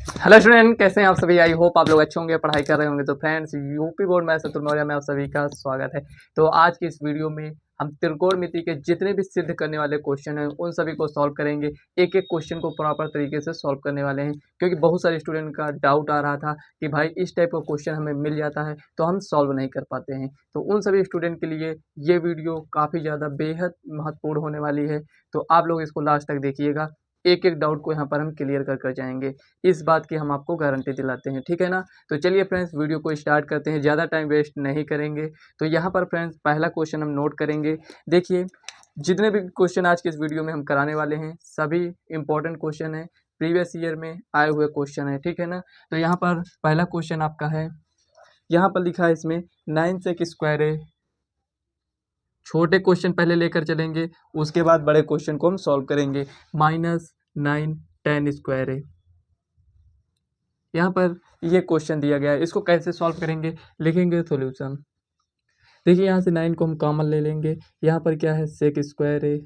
Hello student, कैसे हैं आप सभी। आई होप आप लोग अच्छे होंगे, पढ़ाई कर रहे होंगे। तो फ्रेंड्स, यूपी बोर्ड में शत्रुघ्न मौर्य में आप सभी का स्वागत है। तो आज की इस वीडियो में हम त्रिकोणमिति के जितने भी सिद्ध करने वाले क्वेश्चन हैं उन सभी को सॉल्व करेंगे। एक एक क्वेश्चन को प्रॉपर तरीके से सॉल्व करने वाले हैं, क्योंकि बहुत सारे स्टूडेंट का डाउट आ रहा था कि भाई इस टाइप का क्वेश्चन हमें मिल जाता है तो हम सॉल्व नहीं कर पाते हैं। तो उन सभी स्टूडेंट के लिए ये वीडियो काफ़ी ज़्यादा बेहद महत्वपूर्ण होने वाली है। तो आप लोग इसको लास्ट तक देखिएगा, एक एक डाउट को यहाँ पर हम क्लियर कर जाएंगे। इस बात की हम आपको गारंटी दिलाते हैं, ठीक है ना। तो चलिए फ्रेंड्स, वीडियो को स्टार्ट करते हैं, ज़्यादा टाइम वेस्ट नहीं करेंगे। तो यहाँ पर फ्रेंड्स पहला क्वेश्चन हम नोट करेंगे। देखिए, जितने भी क्वेश्चन आज के इस वीडियो में हम कराने वाले हैं सभी इंपॉर्टेंट क्वेश्चन है, प्रीवियस ईयर में आए हुए क्वेश्चन है, ठीक है ना। तो यहाँ पर पहला क्वेश्चन आपका है, यहाँ पर लिखा है इसमें 9 सेक स्क्वायर है। छोटे क्वेश्चन पहले लेकर चलेंगे, उसके बाद बड़े क्वेश्चन को हम सॉल्व करेंगे। -9 10 स्क्वायर है। यहाँ पर ये क्वेश्चन दिया गया है, इसको कैसे सॉल्व करेंगे, लिखेंगे सॉल्यूशन। देखिए, यहाँ से 9 को हम कॉमन ले लेंगे। यहाँ पर क्या है, सेक स्क्वायर है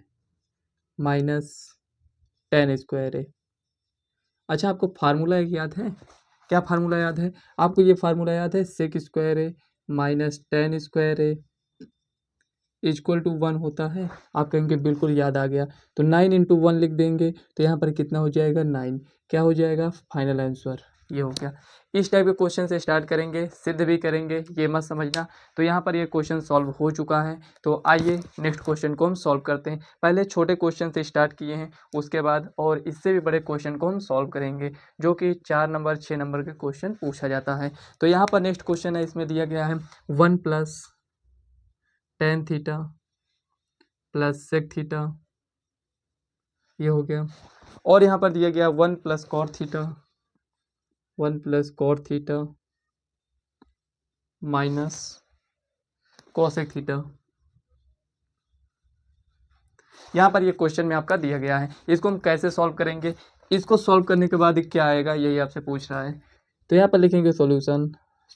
-10 स्क्वायर है। अच्छा, आपको फार्मूला एक याद है? क्या फार्मूला याद है आपको? ये फार्मूला याद है, सेक स्क्वायर है -10 स्क्वायर है इक्वल टू 1 होता है। आप कहेंगे बिल्कुल याद आ गया। तो 9 इंटू 1 लिख देंगे, तो यहाँ पर कितना हो जाएगा, 9। क्या हो जाएगा, फाइनल आंसर। ये हो गया। इस टाइप के क्वेश्चन से स्टार्ट करेंगे, सिद्ध भी करेंगे, ये मत समझना। तो यहाँ पर ये क्वेश्चन सॉल्व हो चुका है। तो आइए नेक्स्ट क्वेश्चन को हम सॉल्व करते हैं। पहले छोटे क्वेश्चन से स्टार्ट किए हैं, उसके बाद और इससे भी बड़े क्वेश्चन को हम सॉल्व करेंगे, जो कि 4 नंबर 6 नंबर के क्वेश्चन पूछा जाता है। तो यहाँ पर नेक्स्ट क्वेश्चन है, इसमें दिया गया है 1 + tan theta plus sec theta, ये हो गया। और यहाँ पर दिया गया 1 + cot theta, 1 + cot theta minus cosec theta. यहाँ पर ये क्वेश्चन में आपका दिया गया है, इसको हम कैसे सॉल्व करेंगे। इसको सॉल्व करने के बाद क्या आएगा, यही आपसे पूछ रहा है। तो यहाँ पर लिखेंगे सॉल्यूशन।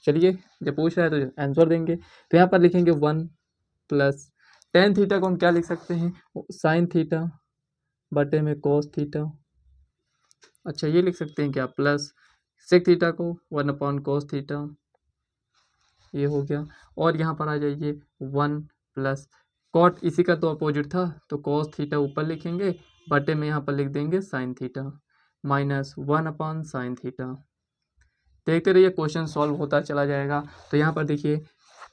चलिए, जब पूछ रहा है तो आंसर देंगे। तो यहाँ पर लिखेंगे 1 + tan थीटा को हम क्या लिख सकते हैं, साइन थीटा बटे में कोस थीटा। अच्छा, ये लिख सकते हैं क्या, प्लस सेक थीटा को 1/cos थीटा, ये हो गया। और यहाँ पर आ जाइए 1 + कॉट, इसी का तो अपोजिट था, तो cos थीटा ऊपर लिखेंगे, बटे में यहाँ पर लिख देंगे साइन थीटा -1/sin थीटा। देखते रहिए, क्वेश्चन सॉल्व होता चला जाएगा। तो यहाँ पर देखिए,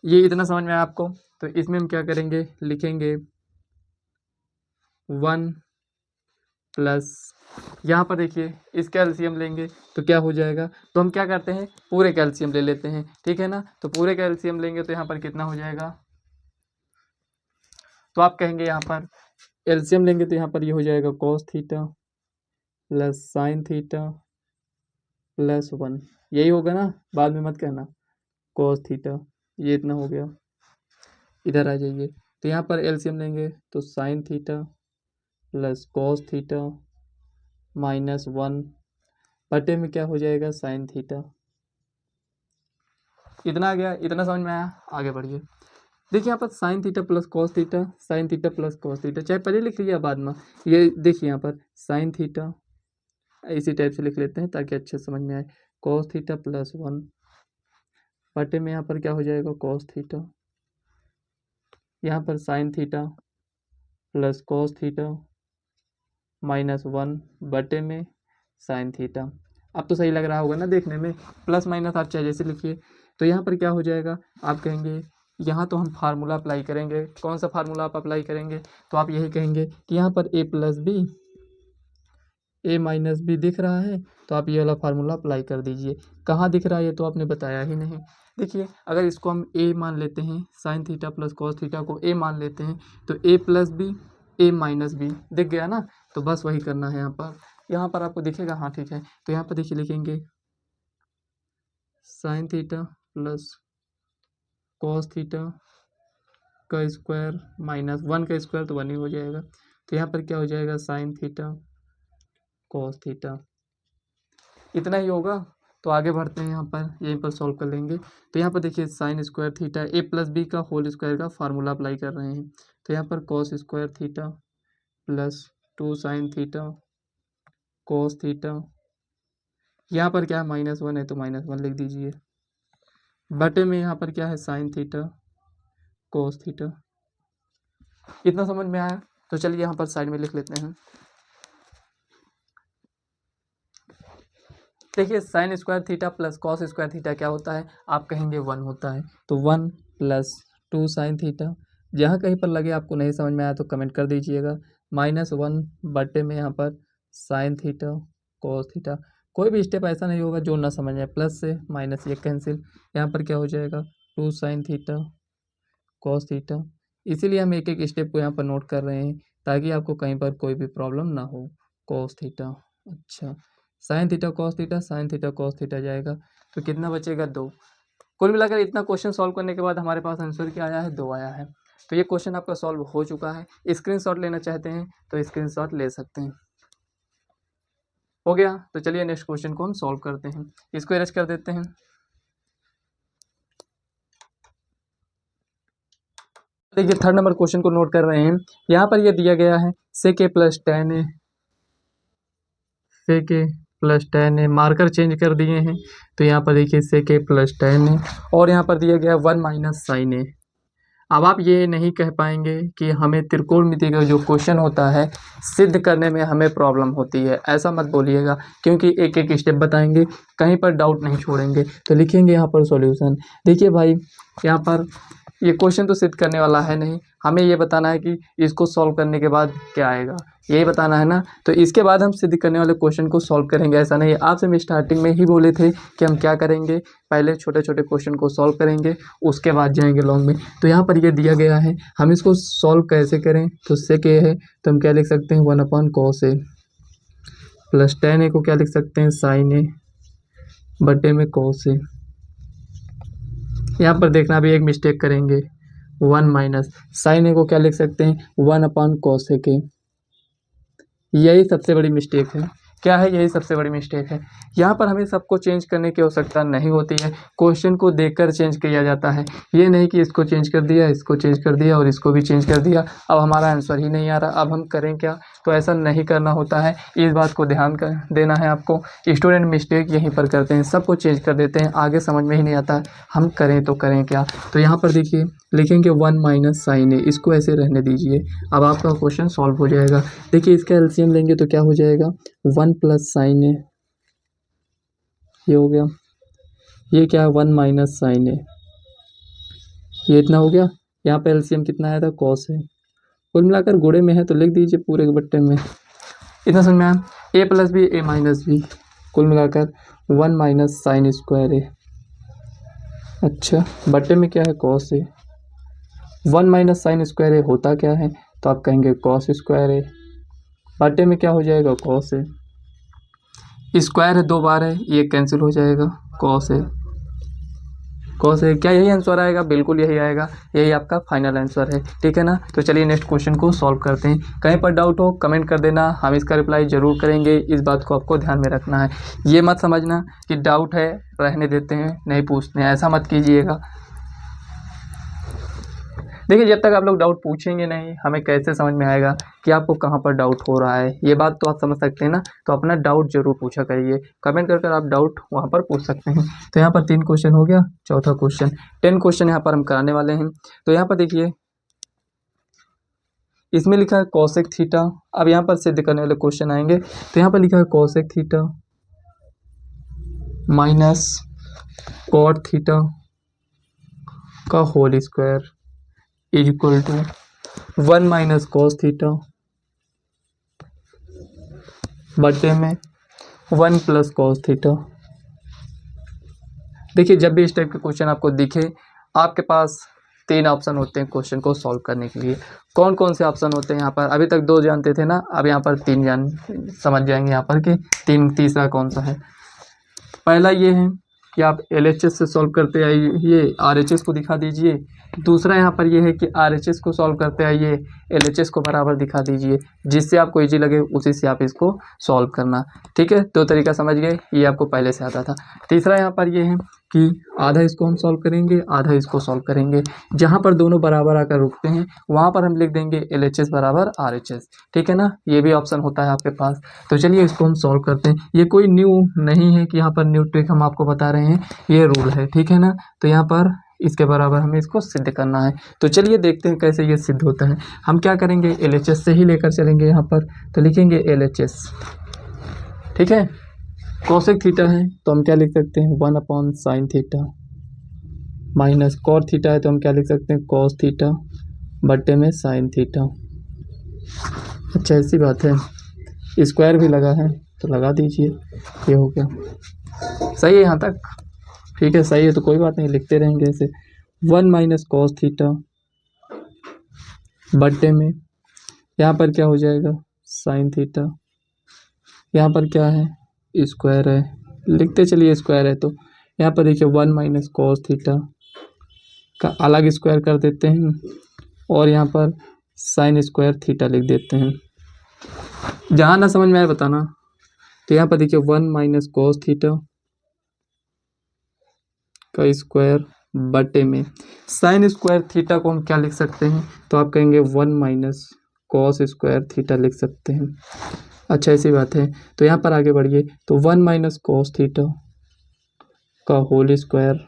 ये इतना समझ में आया आपको। तो इसमें हम क्या करेंगे, लिखेंगे 1 प्लस, यहाँ पर देखिए इसका एलसीएम लेंगे तो क्या हो जाएगा। तो हम क्या करते हैं, पूरे का एलसीएम ले लेते हैं, ठीक है ना। तो पूरे का एलसीएम लेंगे तो यहाँ पर कितना हो जाएगा, तो आप कहेंगे यहाँ पर एलसीएम लेंगे तो यहाँ पर ये हो जाएगा cos theta plus sine theta plus 1, यही होगा ना, बाद में मत कहना। cos थीटा, ये इतना हो गया। इधर आ जाइए, तो यहाँ पर एलसीएम लेंगे तो sine theta plus cos theta -1 बटे में क्या हो जाएगा, साइन थीटा। इतना आ गया, इतना समझ में आया, आगे बढ़िए। देखिए यहाँ पर sine theta plus cos theta, sine theta plus cos theta, चाहे पहले लिख लीजिए बाद में। ये देखिए यहाँ पर साइन थीटा इसी टाइप से लिख लेते हैं ताकि अच्छे समझ में आए। कॉस थीटा +1 बटे में यहाँ पर क्या हो जाएगा, कॉस थीटा। यहाँ पर sine theta plus cos theta -1 बटे में साइन थीटा। अब तो सही लग रहा होगा ना देखने में, प्लस माइनस आप चाहे जैसे लिखिए। तो यहाँ पर क्या हो जाएगा, आप कहेंगे यहाँ तो हम फार्मूला अप्लाई करेंगे। कौन सा फार्मूला आप अप्लाई करेंगे, तो आप यही कहेंगे कि यहाँ पर a+b दिख रहा है, तो आप ये वाला फार्मूला अप्लाई कर दीजिए। कहाँ दिख रहा है ये तो आपने बताया ही नहीं। देखिए, अगर इसको हम a मान लेते हैं, sine theta plus cos theta को a मान लेते हैं, तो a+b a-b दिख गया ना। तो बस वही करना है। यहाँ पर आपको दिखेगा, हाँ ठीक है। तो यहाँ पर देखिए लिखेंगे sine theta plus cos theta का स्क्वायर -1 का स्क्वायर तो 1 ही हो जाएगा। तो यहाँ पर क्या हो जाएगा, साइन थीटा कॉस थीटा, इतना ही होगा। तो आगे बढ़ते हैं, यहाँ पर यहीं पर सॉल्व कर लेंगे। तो यहाँ पर देखिए साइन स्क्वायर थीटा a+b का होल स्क्वायर का फार्मूला अप्लाई कर रहे हैं। तो यहाँ पर cos square theta plus 2 sign theta cos theta यहाँ पर क्या है -1 है तो -1 लिख दीजिए, बटे में यहाँ पर क्या है साइन थीटा कोस थीटा। इतना समझ में आया? तो चलिए यहाँ पर साइड में लिख लेते हैं। देखिए sine square theta plus cos square theta क्या होता है, आप कहेंगे 1 होता है, तो 1 + 2 साइन थीटा। जहाँ कहीं पर लगे आपको नहीं समझ में आया तो कमेंट कर दीजिएगा। -1 बटे में यहाँ पर साइन थीटा कॉस थीटा। कोई भी स्टेप ऐसा नहीं होगा जो ना समझ में आए, प्लस से माइनस ये कैंसिल, यहाँ पर क्या हो जाएगा 2 साइन थीटा कॉस थीटा। इसीलिए हम एक एक स्टेप को यहाँ पर नोट कर रहे हैं ताकि आपको कहीं पर कोई भी प्रॉब्लम ना हो। कॉस थीटा, अच्छा sign theta cos theta, sign theta cos theta जाएगा, तो कितना बचेगा 2। कुल मिलाकर इतना क्वेश्चन सॉल्व करने के बाद हमारे पास आंसर क्या आया है, 2 आया है। तो ये क्वेश्चन आपका सॉल्व हो चुका है। स्क्रीनशॉट लेना चाहते हैं तो स्क्रीनशॉट ले सकते हैं। हो गया, तो चलिए नेक्स्ट क्वेश्चन को हम सॉल्व करते हैं। इसको अरेंज कर देते हैं। देखिए थर्ड नंबर क्वेश्चन को नोट कर रहे हैं। यहाँ पर ये दिया गया है sec a + tan a, sec a + tan a, marker change कर दिए हैं तो यहाँ पर देखिए sec a + tan a, और यहाँ पर दिया गया 1 - sin a। अब आप ये नहीं कह पाएंगे कि हमें त्रिकोणमिति का जो क्वेश्चन होता है सिद्ध करने में हमें प्रॉब्लम होती है, ऐसा मत बोलिएगा, क्योंकि एक एक स्टेप बताएंगे, कहीं पर डाउट नहीं छोड़ेंगे। तो लिखेंगे यहाँ पर सॉल्यूशन। देखिए भाई यहाँ पर ये क्वेश्चन तो सिद्ध करने वाला है नहीं, हमें ये बताना है कि इसको सॉल्व करने के बाद क्या आएगा, यही बताना है ना। तो इसके बाद हम सिद्ध करने वाले क्वेश्चन को सॉल्व करेंगे, ऐसा नहीं। आपसे मैं स्टार्टिंग में ही बोले थे कि हम क्या करेंगे, पहले छोटे छोटे क्वेश्चन को सॉल्व करेंगे, उसके बाद जाएंगे लॉन्ग में। तो यहाँ पर ये दिया गया है, हम इसको सॉल्व कैसे करें, तो sec a है तो हम क्या लिख सकते हैं 1/cos a + tan a को क्या लिख सकते हैं sin a बटे में cos a। यहाँ पर देखना भी एक मिस्टेक करेंगे, 1 - sin a को क्या लिख सकते हैं 1/cos a के। यही सबसे बड़ी मिस्टेक है। क्या है, यही सबसे बड़ी मिस्टेक है। यहाँ पर हमें सबको चेंज करने की आवश्यकता नहीं होती है, क्वेश्चन को देखकर चेंज किया जाता है। ये नहीं कि इसको चेंज कर दिया, इसको चेंज कर दिया और इसको भी चेंज कर दिया, अब हमारा आंसर ही नहीं आ रहा, अब हम करें क्या। तो ऐसा नहीं करना होता है, इस बात को ध्यान कर देना है आपको। स्टूडेंट मिस्टेक यहीं पर करते हैं, सबको चेंज कर देते हैं, आगे समझ में ही नहीं आता हम करें तो करें क्या। तो यहाँ पर देखिए लिखेंगे 1 - sin a, इसको ऐसे रहने दीजिए। अब आपका क्वेश्चन सॉल्व हो जाएगा। देखिए इसका एलसीएम लेंगे तो क्या हो जाएगा 1 + sin a, ये हो गया, ये क्या है 1 - sin a, ये इतना हो गया। यहाँ पे एलसीएम कितना आया था cos है, कुल मिलाकर गुणे में है तो लिख दीजिए पूरे के बट्टे में। इतना समझ में आया, a + b a - b, कुल मिलाकर 1 - sin स्क्वायर a। अच्छा बट्टे में क्या है cos a, 1 - sin square a होता क्या है, तो आप कहेंगे cos स्क्वायर a, बट्टे में क्या हो जाएगा cos a, स्क्वायर है 2 बार है, ये कैंसिल हो जाएगा, cos a क्या यही आंसर आएगा, बिल्कुल यही आएगा, यही आपका फाइनल आंसर है, ठीक है ना। तो चलिए नेक्स्ट क्वेश्चन को सॉल्व करते हैं। कहीं पर डाउट हो कमेंट कर देना, हम इसका रिप्लाई ज़रूर करेंगे, इस बात को आपको ध्यान में रखना है। ये मत समझना कि डाउट है रहने देते हैं, नहीं पूछते हैं, ऐसा मत कीजिएगा। देखिए जब तक आप लोग डाउट पूछेंगे नहीं, हमें कैसे समझ में आएगा कि आपको कहाँ पर डाउट हो रहा है। ये बात तो आप समझ सकते हैं ना, तो अपना डाउट जरूर पूछा करिए, कमेंट कर आप डाउट वहाँ पर पूछ सकते हैं। तो यहाँ पर 3 क्वेश्चन हो गया, चौथा क्वेश्चन 10 क्वेश्चन यहाँ पर हम कराने वाले हैं। तो यहाँ पर देखिए इसमें लिखा है cosec थीटा। अब यहाँ पर सिद्ध करने वाले क्वेश्चन आएंगे, तो यहाँ पर लिखा है cosec थीटा - cot थीटा का whole square equal to 1 - cos theta बटे में 1 + cos थीटा। देखिए जब भी इस टाइप के क्वेश्चन आपको दिखे, आपके पास 3 ऑप्शन होते हैं क्वेश्चन को सॉल्व करने के लिए। कौन कौन से ऑप्शन होते हैं यहाँ पर, अभी तक 2 जानते थे ना, अब यहाँ पर 3 जान समझ जाएंगे यहाँ पर कि तीसरा कौन सा है। पहला ये है कि आप LHS से सॉल्व करते आइए, RHS को दिखा दीजिए। दूसरा यहाँ पर ये है कि RHS को सॉल्व करते आइए, LHS को बराबर दिखा दीजिए, जिससे आपको इजी लगे उसी से आप इसको सॉल्व करना, ठीक है। 2 तरीका समझ गए, ये आपको पहले से आता था। तीसरा यहाँ पर ये है कि आधा इसको हम सॉल्व करेंगे, आधा इसको सॉल्व करेंगे। जहाँ पर दोनों बराबर आकर रुकते हैं वहाँ पर हम लिख देंगे LHS बराबर RHS। ठीक है ना, ये भी ऑप्शन होता है आपके पास। तो चलिए इसको हम सॉल्व करते हैं। ये कोई न्यू नहीं है कि यहाँ पर न्यू ट्रिक हम आपको बता रहे हैं, ये रूल है। ठीक है ना, तो यहाँ पर इसके बराबर हमें इसको सिद्ध करना है। तो चलिए देखते हैं कैसे ये सिद्ध होता है। हम क्या करेंगे, LHS से ही लेकर चलेंगे यहाँ पर। तो लिखेंगे LHS। ठीक है, कोसेक थीटा है तो हम क्या लिख सकते हैं, 1/sin theta, minus cot theta है तो हम क्या लिख सकते हैं, कॉस थीटा बट्टे में साइन थीटा। अच्छा ऐसी बात है, स्क्वायर भी लगा है तो लगा दीजिए, ये हो गया। सही है यहाँ तक? ठीक है, सही है तो कोई बात नहीं, लिखते रहेंगे ऐसे। 1 - cos थीटा बट्टे में यहाँ पर क्या हो जाएगा, साइन थीटा। यहाँ पर क्या है, स्क्वायर है, लिखते चलिए स्क्वायर है। तो यहाँ पर देखिए 1 - cos थीटा का अलग स्क्वायर कर देते हैं और यहाँ पर साइन स्क्वायर थीटा लिख देते हैं। जहाँ ना समझ में आए बताना। तो यहाँ पर देखिए 1 - cos थीटा का स्क्वायर बटे में साइन स्क्वायर थीटा को हम क्या लिख सकते हैं, तो आप कहेंगे 1 - cos स्क्वायर थीटा लिख सकते हैं। अच्छा ऐसी बात है, तो यहाँ पर आगे बढ़िए। तो 1 - cos थीटा का होल स्क्वायर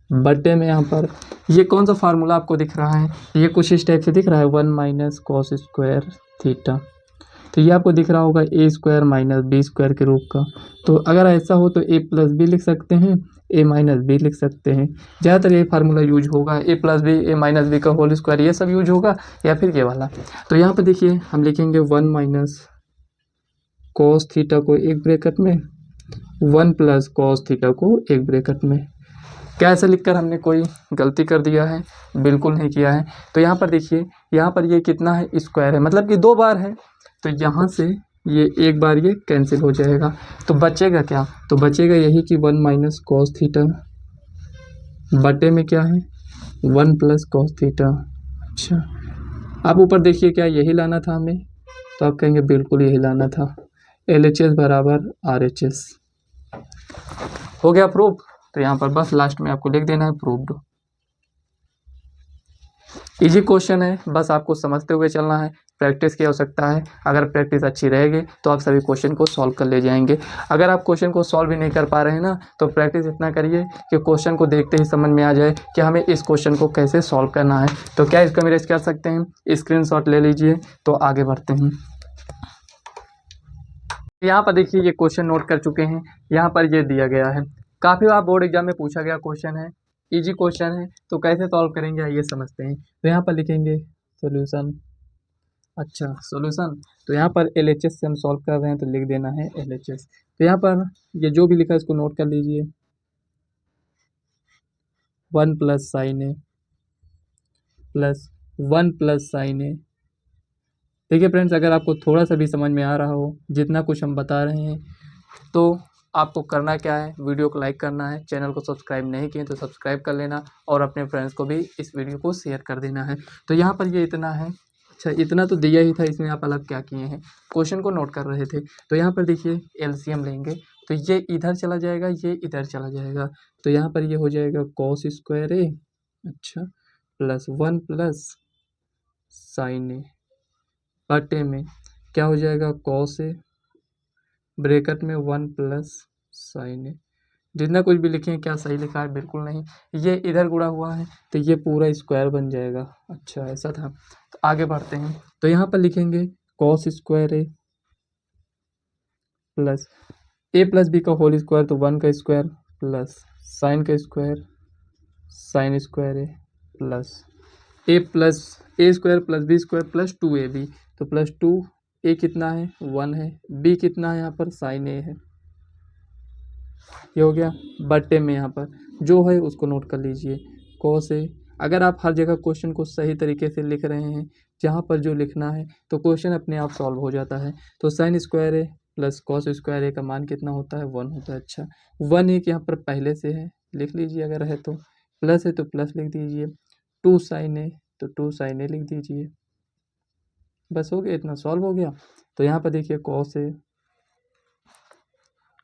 बटे में यहाँ पर ये कौन सा फार्मूला आपको दिख रहा है, ये कुछ इस टाइप से दिख रहा है, 1 - cos स्क्वायर थीटा। तो ये आपको दिख रहा होगा a square minus B square के रूप का। तो अगर ऐसा हो तो a+b लिख सकते हैं, a-b लिख सकते हैं। ज़्यादातर ये फार्मूला यूज होगा, a+b a-b का होल स्क्वायर, ये सब यूज होगा, या फिर ये वाला। तो यहाँ पर देखिए हम लिखेंगे 1 - cos थीटा को एक ब्रैकेट में, 1 + cos थीटा को एक ब्रैकेट में। क्या ऐसा लिखकर हमने कोई गलती कर दिया है? बिल्कुल नहीं किया है। तो यहाँ पर देखिए, यहाँ पर ये कितना है, स्क्वायर है, मतलब कि 2 बार है। तो यहाँ से ये एक बार ये कैंसिल हो जाएगा, तो बचेगा क्या, तो बचेगा यही कि 1 - cos थीटा बटे में क्या है, 1 + cos थीटा। अच्छा आप ऊपर देखिए, क्या यही लाना था हमें, तो आप कहेंगे बिल्कुल यही लाना था। LHS बराबर RHS हो गया प्रूफ। तो यहाँ पर बस लास्ट में आपको लिख देना है प्रूव्ड। इजी क्वेश्चन है, बस आपको समझते हुए चलना है, प्रैक्टिस की आवश्यकता है। अगर प्रैक्टिस अच्छी रहेगी तो आप सभी क्वेश्चन को सॉल्व कर ले जाएंगे। अगर आप क्वेश्चन को सॉल्व भी नहीं कर पा रहे हैं ना, तो प्रैक्टिस इतना करिए कि क्वेश्चन को देखते ही समझ में आ जाए कि हमें इस क्वेश्चन को कैसे सॉल्व करना है। तो क्या इसका मेरेज कर सकते हैं, स्क्रीनशॉट ले लीजिए। तो आगे बढ़ते हैं। यहाँ पर देखिए ये क्वेश्चन नोट कर चुके हैं, यहाँ पर ये दिया गया है, काफ़ी बार बोर्ड एग्जाम में पूछा गया क्वेश्चन है, इजी क्वेश्चन है। तो कैसे सॉल्व करेंगे आइए समझते हैं। तो यहाँ पर लिखेंगे सॉल्यूशन। अच्छा सॉल्यूशन, तो यहाँ पर LHS से हम सॉल्व कर रहे हैं तो लिख देना है LHS। तो यहाँ पर ये जो भी लिखा है इसको नोट कर लीजिए, 1 + sin A plus 1 + sin A। देखिए फ्रेंड्स, अगर आपको थोड़ा सा भी समझ में आ रहा हो जितना कुछ हम बता रहे हैं, तो आपको करना क्या है, वीडियो को लाइक करना है, चैनल को सब्सक्राइब नहीं किए तो सब्सक्राइब कर लेना और अपने फ्रेंड्स को भी इस वीडियो को शेयर कर देना है। तो यहाँ पर ये इतना है। अच्छा इतना तो दिया ही था, इसमें आप अलग क्या किए हैं, क्वेश्चन को नोट कर रहे थे। तो यहाँ पर देखिए LCM लेंगे तो ये इधर चला जाएगा, ये इधर चला जाएगा। तो यहाँ पर ये हो जाएगा cos स्क्वायर A, अच्छा प्लस 1 + sin A बटे में क्या हो जाएगा, cos A ब्रैकेट में 1 + sin A। जितना कुछ भी लिखे क्या सही लिखा है, बिल्कुल नहीं, ये इधर गुणा हुआ है तो ये पूरा स्क्वायर बन जाएगा। अच्छा ऐसा था। तो आगे बढ़ते हैं। तो यहाँ पर लिखेंगे cos square A plus A + B का होल स्क्वायर, तो 1 का स्क्वायर प्लस साइन का square, sine square A plus A square plus B square plus 2AB। तो प्लस 2A कितना है, 1 है, B कितना है, यहाँ पर साइन A है, ये हो गया। बट्टे में यहाँ पर जो है उसको नोट कर लीजिए, cos A। अगर आप हर जगह क्वेश्चन को सही तरीके से लिख रहे हैं, जहाँ पर जो लिखना है, तो क्वेश्चन अपने आप सॉल्व हो जाता है। तो sine square A plus cos square A का मान कितना होता है, 1 होता है। अच्छा 1 एक यहाँ पर पहले से है, लिख लीजिए, अगर है तो प्लस है तो प्लस लिख दीजिए, 2 sin A तो 2 sin A लिख दीजिए, बस हो गया, इतना सॉल्व हो गया। तो यहाँ पर देखिए cos A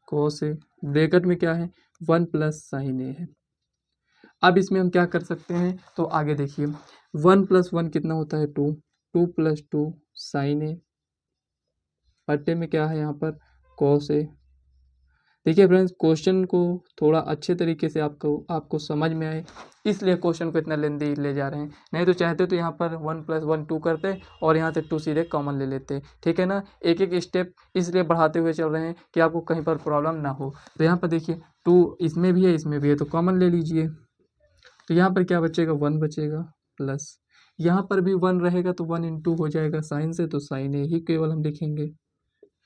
cos A, bracket में क्या है 1 प्लस साइन ए है। अब इसमें हम क्या कर सकते हैं, तो आगे देखिए 1 + 1 कितना होता है 2, 2 + 2 साइन ए, बट्टे में क्या है यहाँ पर कॉस ए। देखिए फ्रेंड्स, क्वेश्चन को थोड़ा अच्छे तरीके से आपको समझ में आए, इसलिए क्वेश्चन को इतना लेंदी ले जा रहे हैं। नहीं तो चाहते तो यहाँ पर 1 + 1 2 करते और यहाँ से 2 सीधे कॉमन ले लेते, ठीक है ना। एक एक स्टेप इसलिए बढ़ाते हुए चल रहे हैं कि आपको कहीं पर प्रॉब्लम ना हो। तो यहाँ पर देखिए 2 इसमें भी है इसमें भी है, तो कॉमन ले लीजिए। तो यहाँ पर क्या बचेगा 1 बचेगा, प्लस यहाँ पर भी 1 रहेगा तो 1 × हो जाएगा साइन से, तो साइन ए ही केवल हम लिखेंगे,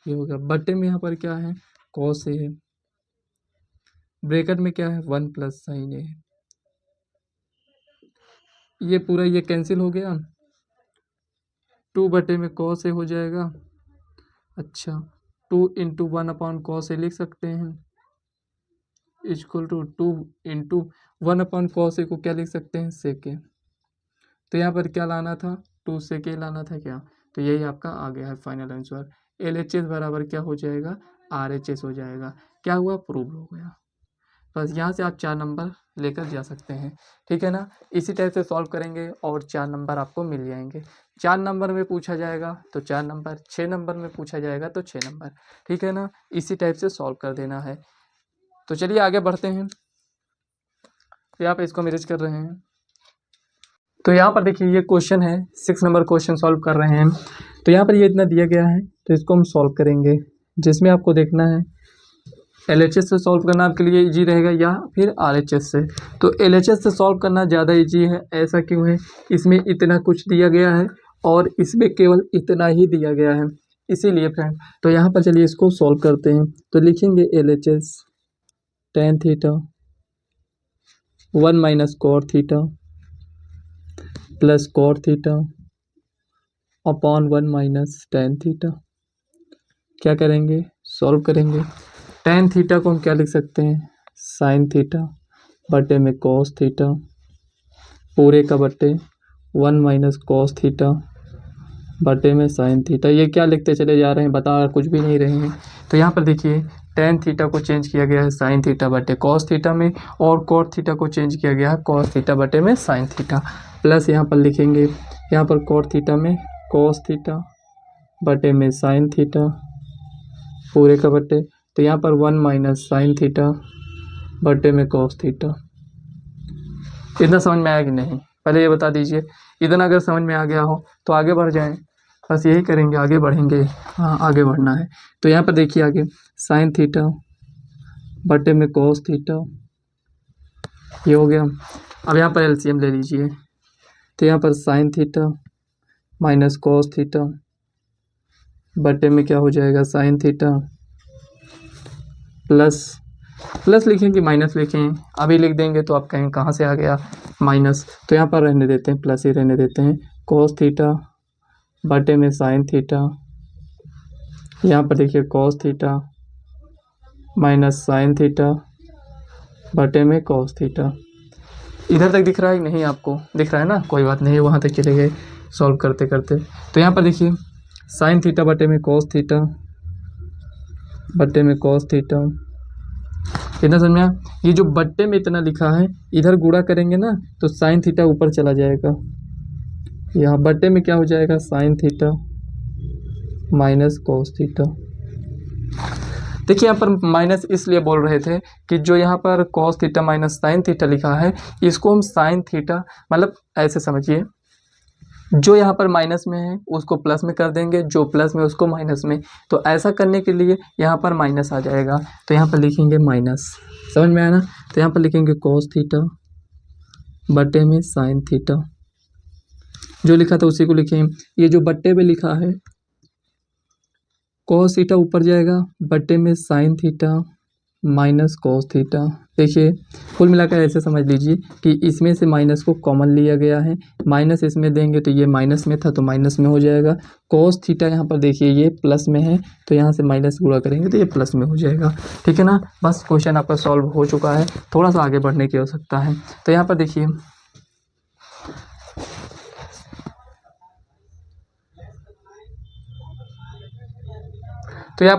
ये हो गया। बट्टे में यहाँ पर क्या है कॉस ए है, ब्रैकेट में क्या है 1 प्लस साइन ए है। ये पूरा ये कैंसिल हो गया, 2 बटे में कॉस ए हो जाएगा। अच्छा 2 × 1/cos ए लिख सकते हैं, = 2 × 1/cos ए को क्या लिख सकते हैं sec ए। तो यहाँ पर क्या लाना था 2 sec ए लाना था क्या, तो यही आपका आ गया है फाइनल आंसर। LHS बराबर क्या हो जाएगा RHS हो जाएगा। क्या हुआ प्रूव हो गया। बस यहाँ से आप 4 नंबर लेकर जा सकते हैं, ठीक है ना। इसी टाइप से सॉल्व करेंगे और 4 नंबर आपको मिल जाएंगे। 4 नंबर में पूछा जाएगा तो 4 नंबर, 6 नंबर में पूछा जाएगा तो 6 नंबर, ठीक है ना। इसी टाइप से सॉल्व कर देना है। तो चलिए आगे बढ़ते हैं। तो यहाँ पर इसको मैनेज कर रहे हैं। तो यहाँ पर देखिए ये क्वेश्चन है 6 नंबर क्वेश्चन सॉल्व कर रहे हैं। तो यहाँ पर ये इतना दिया गया है, तो इसको हम सॉल्व करेंगे, जिसमें आपको देखना है LHS से सॉल्व करना आपके लिए इजी रहेगा या फिर RHS से। तो LHS से सॉल्व करना ज़्यादा इजी है। ऐसा क्यों है, इसमें इतना कुछ दिया गया है और इसमें केवल इतना ही दिया गया है, इसीलिए फ्रेंड। तो यहाँ पर चलिए इसको सॉल्व करते हैं। तो लिखेंगे LHS tan theta 1 - cot theta plus cot theta upon 1 - tan theta. क्या करेंगे सॉल्व करेंगे। tan थीटा को हम क्या लिख सकते हैं sin थीटा बटे में cos थीटा पूरे का बटे 1 - cos थीटा बटे में sin थीटा। ये क्या लिखते चले जा रहे हैं, बता कुछ भी नहीं रहे हैं। तो यहाँ पर देखिए tan थीटा को चेंज किया गया है sin थीटा बटे cos थीटा में, और cot थीटा को चेंज किया गया है cos थीटा बटे में sin थीटा। प्लस यहाँ पर लिखेंगे, यहाँ पर cot थीटा में cos थीटा बटे में sin थीटा पूरे का बटे, तो यहाँ पर 1 - sin थीटा बटे में cos थीटा। इतना समझ में आया कि नहीं, पहले ये बता दीजिए। इतना अगर समझ में आ गया हो तो आगे बढ़ जाएं, बस यही करेंगे, आगे बढ़ेंगे। हाँ आगे बढ़ना है। तो यहाँ पर देखिए आगे sin थीटा बटे में cos थीटा, ये हो गया। अब यहाँ पर LCM ले लीजिए। तो यहाँ पर sin theta minus cos theta बटे में क्या हो जाएगा sin थीटा, प्लस लिखें कि माइनस लिखें, अभी लिख देंगे तो आप कहें कहाँ से आ गया माइनस। तो यहाँ पर रहने देते हैं, प्लस ही रहने देते हैं। cos थीटा बटे में sin थीटा, यहाँ पर देखिए cos theta minus sin theta बटे में cos थीटा। इधर तक दिख रहा है कि नहीं, आपको दिख रहा है ना, कोई बात नहीं, वहाँ तक चले गए सॉल्व करते करते। तो यहाँ पर देखिए sin थीटा बटे में cos थीटा बटे में cos थीटा। कितना समझ में आया। ये जो बट्टे में इतना लिखा है, इधर गुणा करेंगे ना तो sin थीटा ऊपर चला जाएगा, यहाँ बट्टे में क्या हो जाएगा sin theta minus cos theta. देखिए यहाँ पर माइनस इसलिए बोल रहे थे कि जो यहाँ पर cos theta minus sin theta लिखा है, इसको हम sin थीटा मतलब ऐसे समझिए, जो यहाँ पर माइनस में है उसको प्लस में कर देंगे, जो प्लस में उसको माइनस में। तो ऐसा करने के लिए यहाँ पर माइनस आ जाएगा, तो यहाँ पर लिखेंगे माइनस। समझ में आया ना। तो यहाँ पर लिखेंगे cos थीटा बटे में sin थीटा, जो लिखा था उसी को लिखें। ये जो बट्टे में लिखा है cos थीटा ऊपर जाएगा बट्टे में sin theta minus cos theta. देखिए कुल मिलाकर ऐसे समझ लीजिए कि इसमें से माइनस को कॉमन लिया गया है, माइनस इसमें देंगे तो ये माइनस में था तो माइनस में हो जाएगा। cos थीटा यहाँ पर देखिए ये प्लस में है, तो यहाँ से माइनस गुणा करेंगे तो ये प्लस में हो जाएगा, ठीक है ना। बस क्वेश्चन आपका सॉल्व हो चुका है, थोड़ा सा आगे बढ़ने की आवश्यकता है। तो यहाँ पर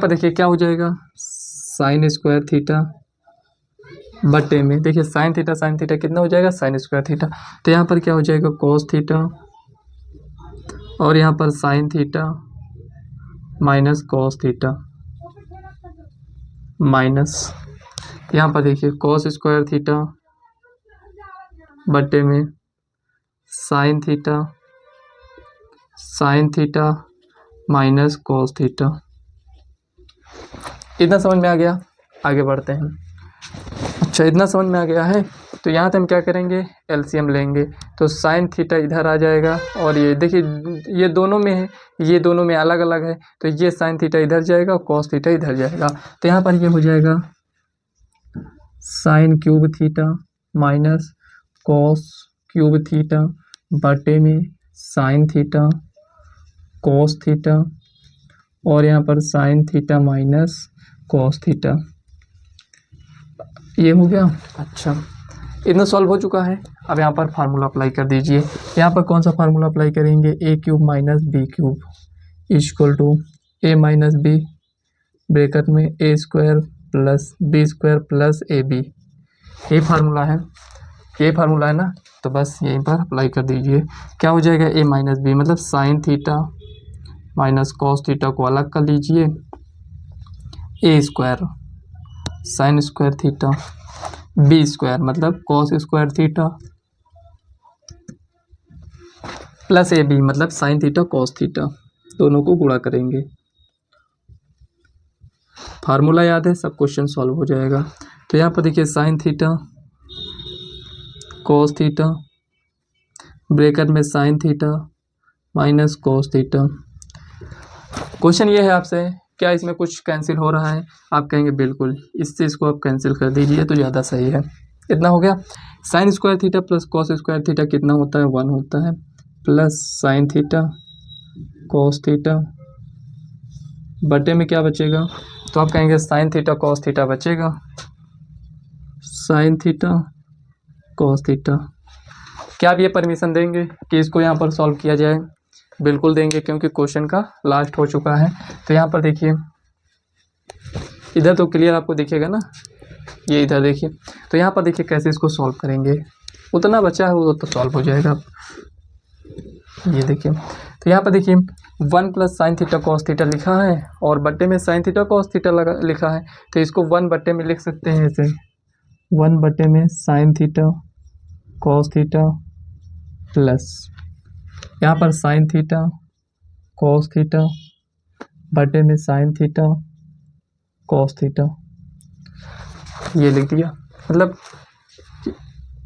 देखिए क्या हो जाएगा साइन स्क्वायर थीटा बटे में, देखिए साइन थीटा कितना हो जाएगा, साइन स्क्वायर थीटा। तो यहाँ पर क्या हो जाएगा, कॉस थीटा, और यहाँ पर sine theta minus cos theta minus, यहाँ पर देखिए कॉस स्क्वायर थीटा बटे में sine theta minus cos theta. इतना समझ में आ गया, आगे बढ़ते हैं। अच्छा, इतना समझ में आ गया है, तो यहाँ से हम क्या करेंगे, एलसीएम लेंगे। तो साइन थीटा इधर आ जाएगा, और ये देखिए ये दोनों में है, ये दोनों में अलग अलग है, तो ये साइन थीटा इधर जाएगा और कॉस थीटा इधर जाएगा। तो यहाँ पर ये हो जाएगा sign cube theta minus cos cube theta बटे में साइन थीटा कॉस थीटा, और यहाँ पर sine theta minus cos theta. ये हो गया। अच्छा, इतना सॉल्व हो चुका है। अब यहाँ पर फार्मूला अप्लाई कर दीजिए। यहाँ पर कौन सा फार्मूला अप्लाई करेंगे, a cube minus B cube equal to A minus B bracket में ए square plus b square plus ए बी। ये फार्मूला है, ये फार्मूला है ना, तो बस यहीं पर अप्लाई कर दीजिए। क्या हो जाएगा, ए माइनस बी मतलब sine theta minus cos theta को अलग कर लीजिए, a square sine square theta b square मतलब कॉस स्क्वायर थीटा प्लस ए बी मतलब साइन थीटा कॉस थीटा, दोनों को गुणा करेंगे। फार्मूला याद है, सब क्वेश्चन सॉल्व हो जाएगा। तो यहाँ पर देखिए sine theta cos theta bracket में sine theta minus cos theta. Question ये है आपसे, क्या इसमें कुछ कैंसिल हो रहा है, आप कहेंगे बिल्कुल, इससे इसको आप कैंसिल कर दीजिए तो ज़्यादा सही है। इतना हो गया। Sign square theta plus cos square theta कितना होता है, 1 होता है, plus sign theta cos theta बटे में क्या बचेगा, तो आप कहेंगे साइन थीटा कॉस थीटा बचेगा, साइन थीटा कॉस थीटा। क्या आप ये परमिशन देंगे कि इसको यहाँ पर सॉल्व किया जाए, बिल्कुल देंगे, क्योंकि क्वेश्चन का लास्ट हो चुका है। तो यहाँ पर देखिए, इधर तो क्लियर आपको दिखेगा ना, ये इधर देखिए। तो यहाँ पर देखिए कैसे इसको सॉल्व करेंगे, उतना बचा है वो तो सॉल्व हो जाएगा। ये देखिए, तो यहाँ पर देखिए 1 plus sign theta cos theta लिखा है, और बट्टे में साइन थीटा कॉस थीटा लिखा है, तो इसको 1 बट्टे में लिख सकते हैं ऐसे, 1 बट्टे में sine theta cos theta plus यहाँ पर साइन थीटा कॉस थीटा बटे में साइन थीटा कॉस थीटा, ये लिख दिया। मतलब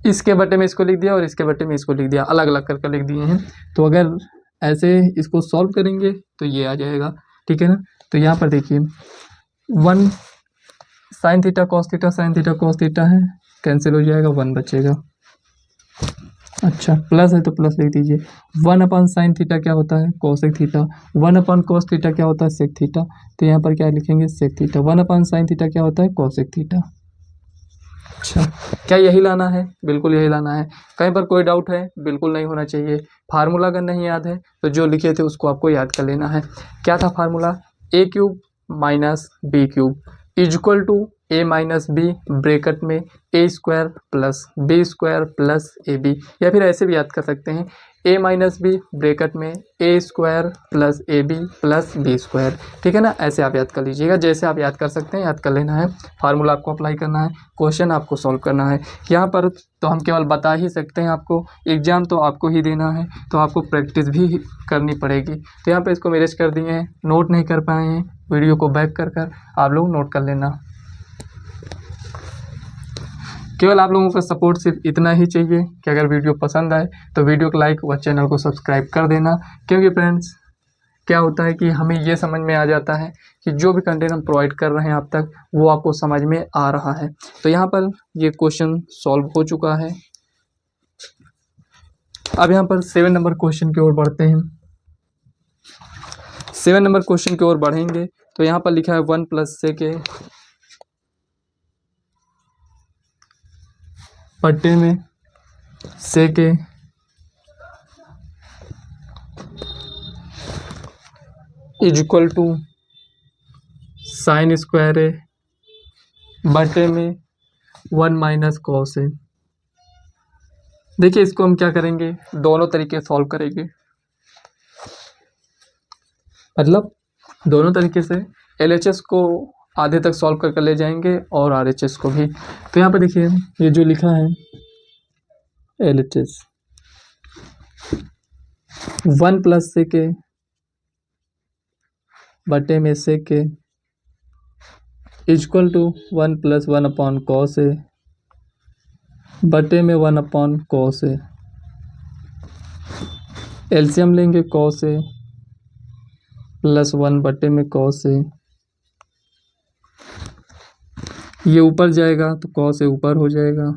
इसके बटे में इसको लिख दिया और इसके बटे में इसको लिख दिया, अलग अलग करके लिख दिए हैं। तो अगर ऐसे इसको सॉल्व करेंगे तो ये आ जाएगा, ठीक है ना। तो यहाँ पर देखिए 1 साइन थीटा कॉस थीटा है, कैंसिल हो जाएगा, 1 बचेगा। अच्छा, प्लस है तो प्लस लिख दीजिए। 1 अपन साइन थीटा क्या होता है, कोसेक थीटा। 1 अपन कॉस थीटा क्या होता है, सेक थीटा। तो यहाँ पर क्या लिखेंगे, सेक थीटा। 1 अपन साइन थीटा क्या होता है, कोसेक थीटा। अच्छा, क्या यही लाना है, बिल्कुल यही लाना है। कहीं पर कोई डाउट है, बिल्कुल नहीं होना चाहिए। फार्मूला अगर नहीं याद है तो जो लिखे थे उसको आपको याद कर लेना है। क्या था formula, A cube minus B cube equal to A minus B bracket में ए स्क्वायर प्लस ए बी, या फिर ऐसे भी याद कर सकते हैं, ए माइनस बी ब्रैकेट में ए स्क्वायर प्लस ए बी प्लस बी स्क्वायर। ठीक है ना, ऐसे आप याद कर लीजिएगा, जैसे आप याद कर सकते हैं याद कर लेना है। फार्मूला आपको अप्लाई करना है, क्वेश्चन आपको सॉल्व करना है। यहाँ पर तो हम केवल बता ही सकते हैं आपको, एग्जाम तो आपको ही देना है, तो आपको प्रैक्टिस भी करनी पड़ेगी। तो यहाँ पर इसको मैनेज कर दिए हैं, नोट नहीं कर पाए हैं, वीडियो को बैक कर आप लोग नोट कर लेना। केवल आप लोगों का सपोर्ट सिर्फ इतना ही चाहिए कि अगर वीडियो पसंद आए तो वीडियो को लाइक व चैनल को सब्सक्राइब कर देना। क्योंकि फ्रेंड्स क्या होता है कि हमें ये समझ में आ जाता है कि जो भी कंटेंट हम प्रोवाइड कर रहे हैं अब तक वो आपको समझ में आ रहा है। तो यहाँ पर ये क्वेश्चन सॉल्व हो चुका है। अब यहाँ पर 7 नंबर क्वेश्चन की ओर बढ़ते हैं। 7 नंबर क्वेश्चन की ओर बढ़ेंगे तो यहाँ पर लिखा है 1 प्लस से के पट्टे में से के is equal to sine square a बटे में 1 माइनस कॉस ए। देखिए इसको हम क्या करेंगे, दोनों तरीके सॉल्व करेंगे, मतलब दोनों तरीके से LHS को आधे तक सॉल्व कर ले जाएंगे और RHS को भी। तो यहाँ पर देखिए ये जो लिखा है LHS 1 प्लस से के बटे में से के equal to 1 plus 1 upon cos a बटे में 1 अपॉन कॉस ए। एलसीएम लेंगे कॉस ए प्लस 1 बटे में कॉस ए, ये ऊपर जाएगा तो कॉस ए ऊपर हो जाएगा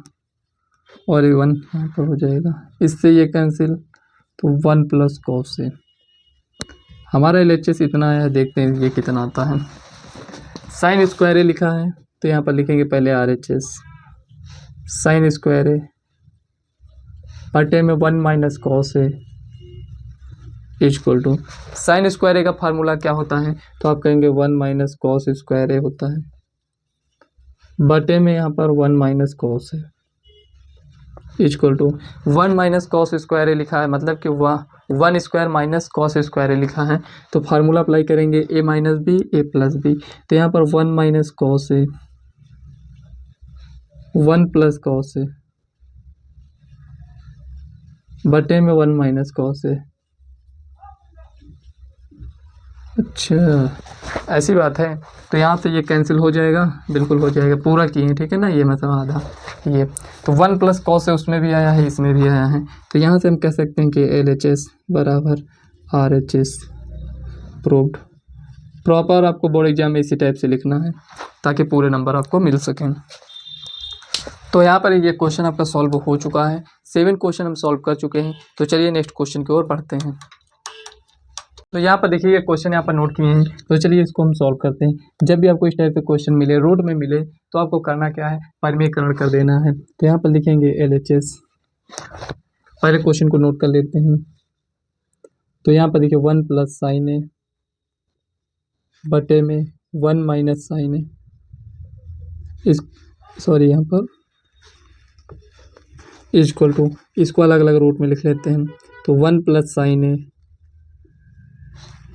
और ये 1 यहाँ पर हो जाएगा, इससे ये कैंसिल, तो 1 प्लस कॉस ए। हमारा LHS इतना आया है, देखते हैं ये कितना आता है। साइन स्क्वायर ए लिखा है तो यहाँ पर लिखेंगे पहले RHS साइन स्क्वायर ए बटे में 1 minus cos a equal to, sine square a का फार्मूला क्या होता है, तो आप कहेंगे 1 माइनस कॉस स्क्वायर ए होता है बटे में यहाँ पर 1 माइनस कॉस है equal to 1 minus cos square a लिखा है, मतलब कि वह 1 square minus cos square a लिखा है। तो फार्मूला अप्लाई करेंगे a minus b a plus b, तो यहाँ पर 1 minus cos a 1 plus cos a बटे में 1 माइनस कॉस ए। अच्छा ऐसी बात है, तो यहाँ से ये कैंसिल हो जाएगा, बिल्कुल हो जाएगा, पूरा किए ठीक है ना, ये मतलब आधा ये। तो 1 प्लस कॉस है, उसमें भी आया है इसमें भी आया है, तो यहाँ से हम कह सकते हैं कि LHS बराबर RHS प्रूव्ड। प्रॉपर आपको बोर्ड एग्जाम में इसी टाइप से लिखना है ताकि पूरे नंबर आपको मिल सकें। तो यहाँ पर ये क्वेश्चन आपका सॉल्व हो चुका है, 7 क्वेश्चन हम सॉल्व कर चुके हैं। तो चलिए नेक्स्ट क्वेश्चन की ओर बढ़ते हैं। तो यहाँ पर देखिए ये क्वेश्चन यहाँ पर नोट किए हैं, तो चलिए इसको हम सॉल्व करते हैं। जब भी आपको इस टाइप के क्वेश्चन मिले, रोड में मिले, तो आपको करना क्या है, परिमेयकरण कर देना है। तो यहाँ पर लिखेंगे LHS, पहले क्वेश्चन को नोट कर लेते हैं। तो यहाँ पर देखिए 1 प्लस साइन ए बटे में 1 माइनस साइन ए, यहाँ पर इक्वल टू, इसको अलग अलग रूट में लिख लेते हैं। तो 1 प्लस साइन ए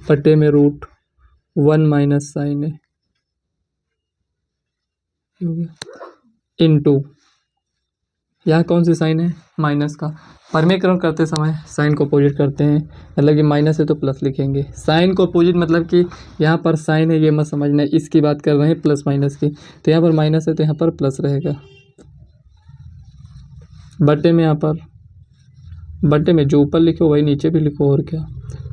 बटे में root 1 minus sign A into, यहाँ कौन सी साइन है, माइनस का। परिमेयकरण करते समय साइन को अपोजिट करते हैं, मतलब कि माइनस है तो प्लस लिखेंगे। साइन को अपोजिट मतलब कि यहाँ पर साइन है, ये मत समझना, इसकी बात कर रहे हैं प्लस माइनस की। तो यहाँ पर माइनस है तो यहाँ पर प्लस रहेगा, बटे में, यहाँ पर बटे में जो ऊपर लिखो वही नीचे भी लिखो, और क्या।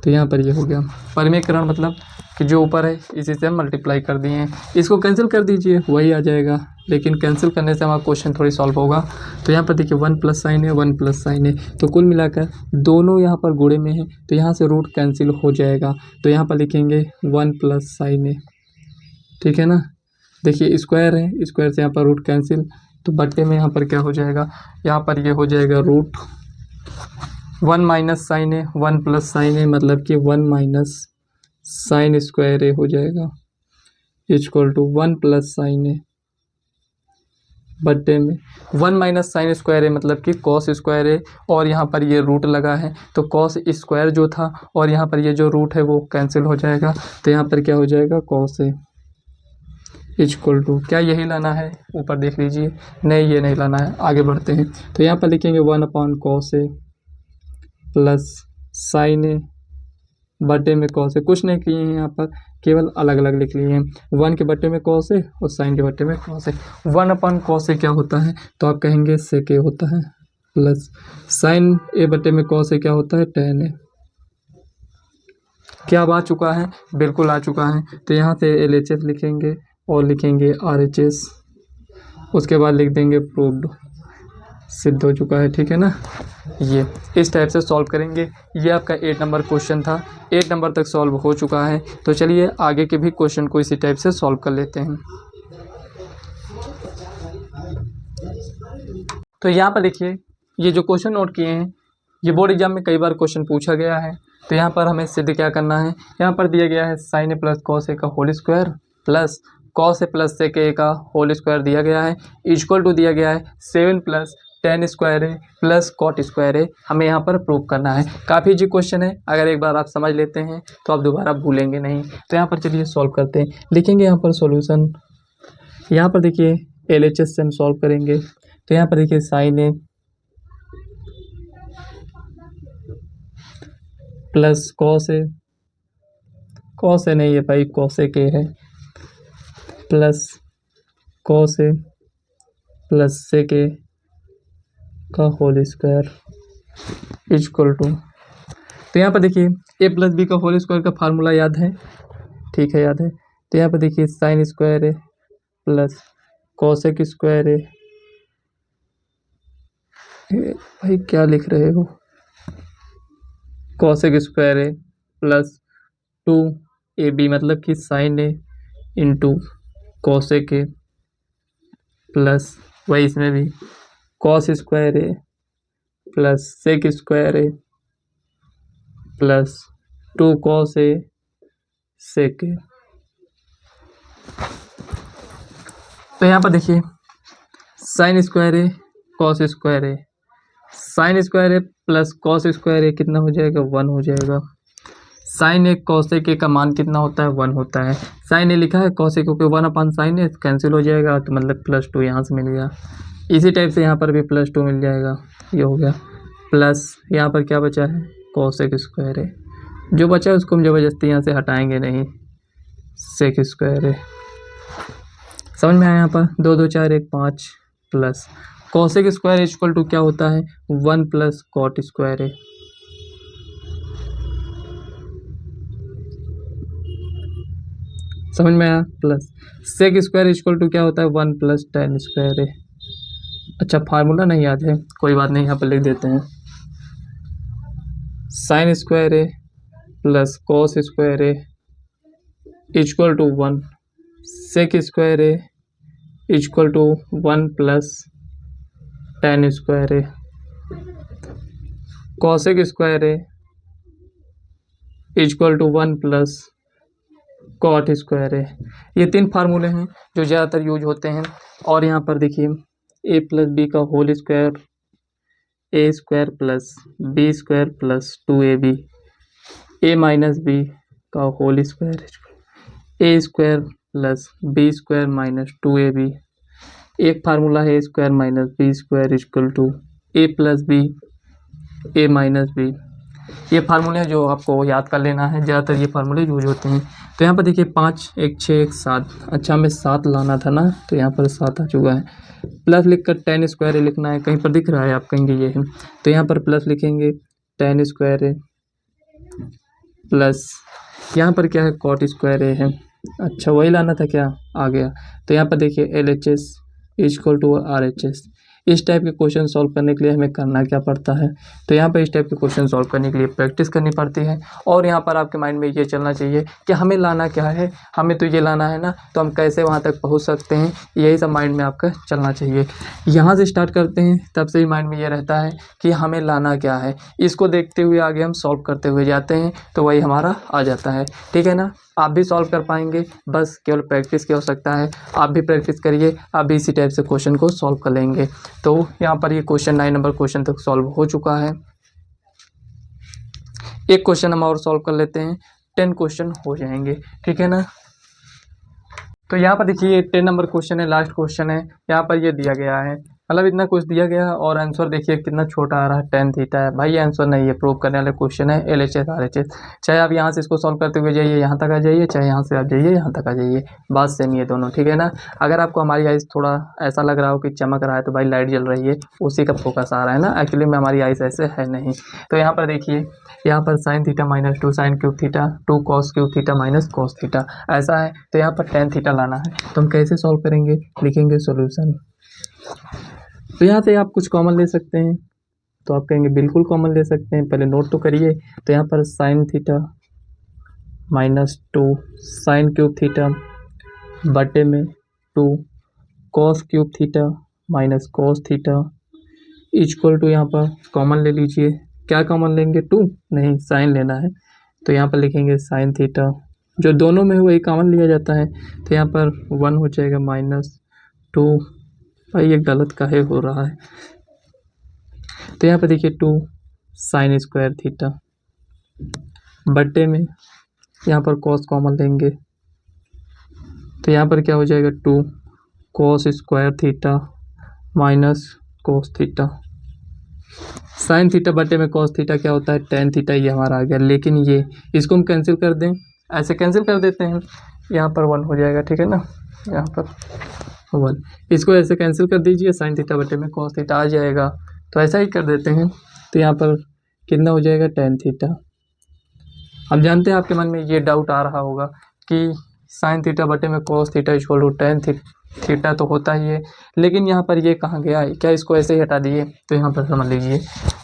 तो यहाँ पर ये हो गया परिमेयकरण, मतलब कि जो ऊपर है इसी से हम मल्टीप्लाई कर दिए हैं। इसको कैंसिल कर दीजिए, वही आ जाएगा, लेकिन कैंसिल करने से हमारा क्वेश्चन थोड़ी सॉल्व होगा। तो यहाँ पर देखिए 1 प्लस साइन है 1 प्लस साइन है, तो कुल मिलाकर दोनों यहाँ पर गुणे में है, तो यहाँ से रूट कैंसिल हो जाएगा। तो यहाँ पर लिखेंगे 1 प्लस साइन है, ठीक है ना। देखिए स्क्वायर है, स्क्वायर से यहाँ पर रूट कैंसिल, तो बटे में यहाँ पर क्या हो जाएगा, यहाँ पर ये हो जाएगा रूट 1 माइनस साइन है 1 प्लस साइन है, मतलब कि 1 माइनस साइन स्क्वायर ए हो जाएगा इक्वल टू 1 प्लस साइन ए बटे में 1 माइनस साइन स्क्वायर ए, मतलब कि कॉस स्क्वायर ए, और यहाँ पर ये रूट लगा है तो कॉस स्क्वायर जो था और यहाँ पर ये जो रूट है वो कैंसिल हो जाएगा। तो यहाँ पर क्या हो जाएगा, कॉस ए इक्वल टू, क्या यही लाना है, ऊपर देख लीजिए, नहीं ये नहीं लाना है, आगे बढ़ते हैं। तो यहाँ पर लिखेंगे 1 upon cos a plus sign ए बटे में कॉस ए, कुछ नहीं किए हैं यहाँ पर, केवल अलग अलग लिख लिए हैं। 1 के बटे में कॉस ए और साइन के बटे में कॉस ए। 1 अपॉन कॉस ए क्या होता है, तो आप कहेंगे सेक ए होता है, प्लस साइन ए बटे में कॉस ए क्या होता है, टेन ए। क्या अब आ चुका है, बिल्कुल आ चुका है। तो यहाँ से LHS लिखेंगे और लिखेंगे RHS, उसके बाद लिख देंगे प्रूव्ड, सिद्ध हो चुका है, ठीक है ना। ये इस टाइप से सॉल्व करेंगे। ये आपका 8 नंबर क्वेश्चन था, 8 नंबर तक सॉल्व हो चुका है। तो चलिए आगे के भी क्वेश्चन को इसी टाइप से सॉल्व कर लेते हैं। तो यहाँ पर देखिए ये जो क्वेश्चन नोट किए हैं, ये बोर्ड एग्जाम में कई बार क्वेश्चन पूछा गया है। तो यहाँ पर हमें सिद्ध क्या करना है, यहाँ पर दिया गया है साइन ए प्लस कॉस ए का whole square plus cos a plus सेक ए का होल स्क्वायर दिया गया है इक्वल टू दिया गया है 7 plus tan square A plus cot square ए। हमें यहाँ पर प्रूव करना है। काफ़ी इजी क्वेश्चन है, अगर एक बार आप समझ लेते हैं तो आप दोबारा भूलेंगे नहीं। तो यहाँ पर चलिए सॉल्व करते हैं। लिखेंगे यहाँ पर सॉल्यूशन, यहाँ पर देखिए LHS से हम सॉल्व करेंगे। तो यहाँ पर देखिए sign A plus cos A, cos A नहीं है भाई, कॉसेक ए है, प्लस कॉस ए प्लस सेक ए का होल स्क्वायर इक्वल टू। तो यहाँ पर देखिए ए प्लस बी का होल स्क्वायर का फार्मूला याद है, ठीक है याद है। तो यहाँ पर देखिए sine square A plus cosec square ए, भाई क्या लिख रहे हो, cosec square A plus 2ab मतलब कि sine A into cosec A plus वही इसमें भी cos square A plus sec square A plus 2 cos A sec A. तो यहाँ पर देखिए sine square A cos square A, sine square A plus cos square A कितना हो जाएगा 1 हो जाएगा। साइन ए कॉस ए के का मान कितना होता है 1 होता है। साइन ए लिखा है कॉस ए क्योंकि 1 अपन साइन ए कैंसिल हो जाएगा, तो मतलब +2 यहाँ से मिल गया। इसी टाइप से यहाँ पर भी +2 मिल जाएगा, ये हो गया। प्लस यहाँ पर क्या बचा है कॉसेक स्क्वायर ए, जो बचा है उसको हम ज़बरदस्ती यहाँ से हटाएंगे नहीं, सेक स्क्वायर ए। समझ में आया यहाँ पर 2 2 4 1 5 plus cosec square equal to क्या होता है 1 प्लस कॉट स्क्वायर ए। समझ में आया, plus sec square equal to क्या होता है 1 प्लस टेन स्क्वायर ए। अच्छा फार्मूला नहीं याद है, कोई बात नहीं, यहाँ पर लिख देते हैं। Sine square A plus cos square A equal to 1, sec square A equal to 1 plus tan square A, cosec square A equal to 1 plus cot square है। ये 3 फार्मूले हैं जो ज़्यादातर यूज होते हैं। और यहाँ पर देखिए ए प्लस बी का whole square a square plus b square plus 2ab, a minus b का whole square a square plus b square minus 2ab। एक फार्मूला है a square minus B square equal to a plus b a minus b. ये फार्मूले हैं जो आपको याद कर लेना है, ज़्यादातर ये फार्मूले यूज होते हैं। तो यहाँ पर देखिए 5 1 6 1 7, अच्छा हमें 7 लाना था ना, तो यहाँ पर 7 आ चुका है। प्लस लिखकर टेन स्क्वायर ए लिखना है, कहीं पर दिख रहा है आप कहेंगे ये है, तो यहाँ पर प्लस लिखेंगे टेन स्क्वायर ए प्लस यहाँ पर क्या है कॉट स्क्वायर ए है, अच्छा वही लाना था क्या, आ गया। तो यहाँ पर देखिए LHS इक्वल टू RHS। इस टाइप के क्वेश्चन सॉल्व करने के लिए हमें करना क्या पड़ता है, तो यहाँ पर इस टाइप के क्वेश्चन सॉल्व करने के लिए प्रैक्टिस करनी पड़ती है। और यहाँ पर आपके माइंड में ये चलना चाहिए कि हमें लाना क्या है, हमें तो ये लाना है ना, तो हम कैसे वहाँ तक पहुँच सकते हैं, यही सब माइंड में आपका चलना चाहिए। यहाँ से स्टार्ट करते हैं, तब से ही माइंड में ये रहता है कि हमें लाना क्या है, इसको देखते हुए आगे हम सॉल्व करते हुए जाते हैं, तो वही हमारा आ जाता है। ठीक है ना, आप भी सॉल्व कर पाएंगे, बस केवल प्रैक्टिस की आवश्यकता है। आप भी प्रैक्टिस करिए, आप भी इसी टाइप से क्वेश्चन को सॉल्व कर लेंगे। तो यहाँ पर ये क्वेश्चन 9 नंबर क्वेश्चन तक सॉल्व हो चुका है। एक क्वेश्चन हम और सॉल्व कर लेते हैं, 10 क्वेश्चन हो जाएंगे। ठीक है ना, तो यहाँ पर देखिए 10 नंबर क्वेश्चन है, लास्ट क्वेश्चन है। यहाँ पर ये दिया गया है, मतलब इतना कुछ दिया गया है और आंसर देखिए कितना छोटा आ रहा है, tan थीटा है। भाई ये आंसर नहीं है, प्रूव करने वाले क्वेश्चन है LHS RHS। चाहे आप यहाँ से इसको सॉल्व करते हुए जाइए यहाँ तक आ जाइए, चाहे यहाँ से आप जाइए यहाँ तक आ जाइए, बात सेम ही है दोनों। ठीक है ना, अगर आपको हमारी आइज़ थोड़ा ऐसा लग रहा हो कि चमक रहा है, तो भाई लाइट जल रही है, उसी का फोकस आ रहा है ना, एक्चुअली में हमारी आइज़ ऐसे है नहीं। तो यहाँ पर देखिए, यहाँ पर sine theta minus 2 sine cube theta 2 cos cube theta minus cos theta ऐसा है। तो यहाँ पर tan थीटा लाना है, तो हम कैसे सॉल्व करेंगे, लिखेंगे सॉल्यूशन। तो यहाँ से आप कुछ कॉमन ले सकते हैं, तो आप कहेंगे बिल्कुल कॉमन ले सकते हैं, पहले नोट तो करिए। तो यहाँ पर sine theta minus 2 sine cube theta बटे में 2 cos cube theta minus cos theta equal to, यहाँ पर कॉमन ले लीजिए। क्या कॉमन लेंगे, 2 नहीं साइन लेना है, तो यहाँ पर लिखेंगे साइन थीटा जो दोनों में है वही कॉमन लिया जाता है, तो यहाँ पर 1 हो जाएगा -2। भाई ये गलत काहे हो रहा है, तो यहाँ पर देखिए 2 sin स्क्वायर थीटा बट्टे में यहाँ पर cos कॉमन लेंगे, तो यहाँ पर क्या हो जाएगा 2 cos square theta minus cos theta. Sine theta बटे में cos थीटा क्या होता है tan थीटा, ये हमारा आ गया। लेकिन ये इसको हम कैंसिल कर दें, ऐसे कैंसिल कर देते हैं, यहाँ पर 1 हो जाएगा, ठीक है ना, यहाँ पर 1, इसको ऐसे कैंसिल कर दीजिए, साइन थीटा बटे में cos थीटा आ जाएगा। तो ऐसा ही कर देते हैं, तो यहाँ पर कितना हो जाएगा tan थीटा। अब जानते हैं आपके मन में ये डाउट आ रहा होगा कि साइन थीटा बटे में cos theta equal to tan theta तो होता ही है, लेकिन यहाँ पर ये कहाँ गया है, क्या इसको ऐसे ही हटा दिए। तो यहाँ पर समझ लीजिए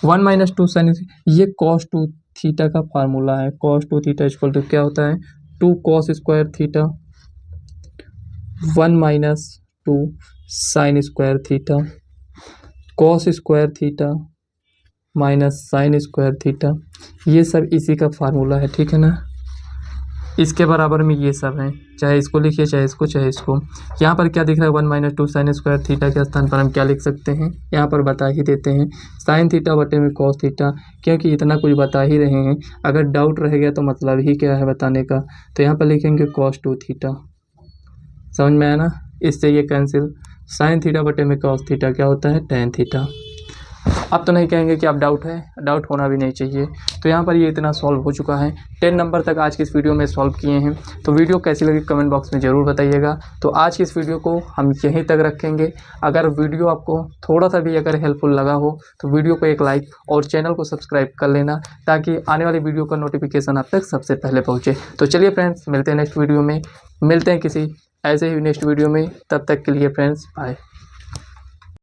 1 - 2 साइन, ये cos 2 थीटा का फार्मूला है। cos 2 थीटा इक्वल टू क्या होता है 2 cos square theta 1 - 2 sign square theta cos square theta minus sign square theta, ये सब इसी का फार्मूला है, ठीक है ना। इसके बराबर में ये सब हैं, चाहे इसको लिखिए चाहे इसको चाहे इसको। यहाँ पर क्या दिख रहा है 1 - 2 साइन स्क्वायर थीटा के स्थान पर हम क्या लिख सकते हैं, यहाँ पर बता ही देते हैं साइन थीटा बटे में cos थीटा, क्योंकि इतना कुछ बता ही रहे हैं, अगर डाउट रह गया तो मतलब ही क्या है बताने का। तो यहाँ पर लिखेंगे cos 2 थीटा, समझ में आया ना, इससे ये कैंसिल। साइन थीटा बटे में cos थीटा क्या होता है tan थीटा। अब तो नहीं कहेंगे कि आप डाउट है, डाउट होना भी नहीं चाहिए। तो यहाँ पर ये इतना सॉल्व हो चुका है, 10 नंबर तक आज की इस वीडियो में सॉल्व किए हैं। तो वीडियो कैसी लगी कमेंट बॉक्स में ज़रूर बताइएगा। तो आज की इस वीडियो को हम यहीं तक रखेंगे। अगर वीडियो आपको थोड़ा सा भी अगर हेल्पफुल लगा हो तो वीडियो को एक लाइक और चैनल को सब्सक्राइब कर लेना, ताकि आने वाली वीडियो का नोटिफिकेशन आप तक सबसे पहले पहुँचे। तो चलिए फ्रेंड्स, मिलते हैं नेक्स्ट वीडियो में, मिलते हैं किसी ऐसे ही नेक्स्ट वीडियो में। तब तक के लिए फ्रेंड्स बाय।